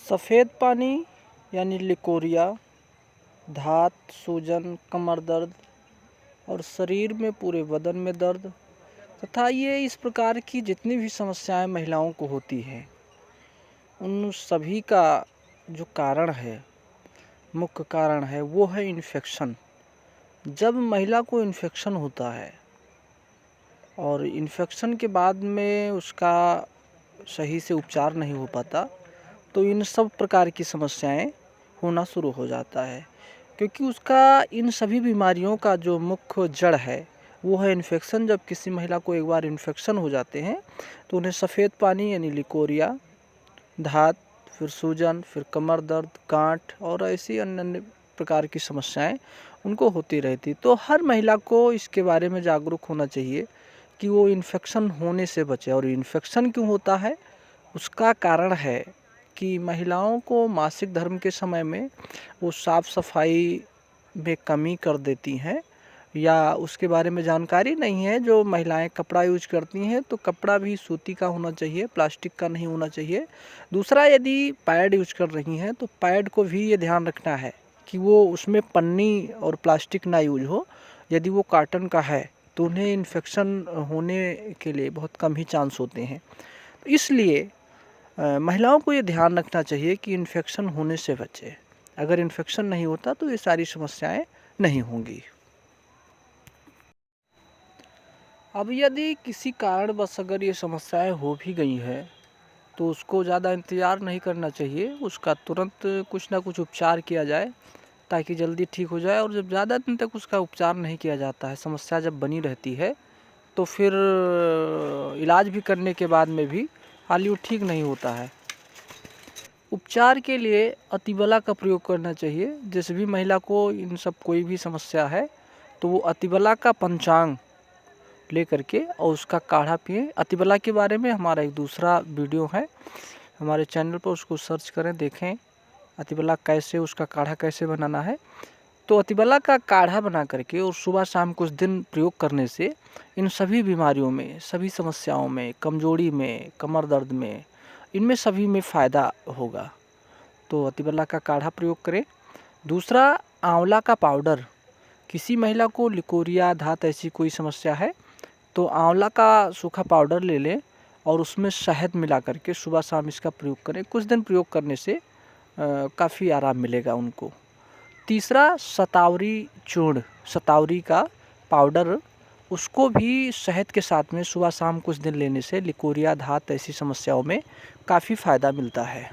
सफ़ेद पानी यानी लिकोरिया, धात, सूजन, कमर दर्द और शरीर में पूरे बदन में दर्द तथा ये इस प्रकार की जितनी भी समस्याएं महिलाओं को होती हैं, उन सभी का जो कारण है, मुख्य कारण है, वो है इन्फेक्शन। जब महिला को इन्फेक्शन होता है और इन्फेक्शन के बाद में उसका सही से उपचार नहीं हो पाता, तो इन सब प्रकार की समस्याएं होना शुरू हो जाता है, क्योंकि उसका इन सभी बीमारियों का जो मुख्य जड़ है वो है इन्फेक्शन। जब किसी महिला को एक बार इन्फेक्शन हो जाते हैं तो उन्हें सफ़ेद पानी यानी लिकोरिया, धात, फिर सूजन, फिर कमर दर्द, गांठ और ऐसी अन्य अन्य प्रकार की समस्याएं उनको होती रहती। तो हर महिला को इसके बारे में जागरूक होना चाहिए कि वो इन्फेक्शन होने से बचे। और इन्फेक्शन क्यों होता है, उसका कारण है कि महिलाओं को मासिक धर्म के समय में वो साफ़ सफाई में कमी कर देती हैं या उसके बारे में जानकारी नहीं है। जो महिलाएं कपड़ा यूज करती हैं तो कपड़ा भी सूती का होना चाहिए, प्लास्टिक का नहीं होना चाहिए। दूसरा, यदि पैड यूज कर रही हैं तो पैड को भी ये ध्यान रखना है कि वो उसमें पन्नी और प्लास्टिक ना यूज हो। यदि वो कॉटन का है तो उन्हें इन्फेक्शन होने के लिए बहुत कम ही चांस होते हैं। इसलिए महिलाओं को ये ध्यान रखना चाहिए कि इन्फेक्शन होने से बचे। अगर इन्फेक्शन नहीं होता तो ये सारी समस्याएं नहीं होंगी। अब यदि किसी कारणवश अगर ये समस्याएं हो भी गई हैं तो उसको ज़्यादा इंतज़ार नहीं करना चाहिए, उसका तुरंत कुछ ना कुछ उपचार किया जाए ताकि जल्दी ठीक हो जाए। और जब ज़्यादा दिन तक उसका उपचार नहीं किया जाता है, समस्या जब बनी रहती है, तो फिर इलाज भी करने के बाद में भी हाल वो ठीक नहीं होता है। उपचार के लिए अतिबला का प्रयोग करना चाहिए। जिस भी महिला को इन सब कोई भी समस्या है तो वो अतिबला का पंचांग ले करके और उसका काढ़ा पिए। अतिबला के बारे में हमारा एक दूसरा वीडियो है हमारे चैनल पर, उसको सर्च करें, देखें अतिबला कैसे, उसका काढ़ा कैसे बनाना है। तो अतिबला का काढ़ा बना करके और सुबह शाम कुछ दिन प्रयोग करने से इन सभी बीमारियों में, सभी समस्याओं में, कमजोरी में, कमर दर्द में, इनमें सभी में फ़ायदा होगा। तो अतिबला का काढ़ा प्रयोग करें। दूसरा, आंवला का पाउडर। किसी महिला को लिकोरिया, धात ऐसी कोई समस्या है तो आंवला का सूखा पाउडर ले लें और उसमें शहद मिला करके सुबह शाम इसका प्रयोग करें। कुछ दिन प्रयोग करने से काफ़ी आराम मिलेगा उनको। तीसरा, शतावरी चूर्ण, शतावरी का पाउडर, उसको भी शहद के साथ में सुबह शाम कुछ दिन लेने से लिकोरिया, धात ऐसी समस्याओं में काफ़ी फ़ायदा मिलता है।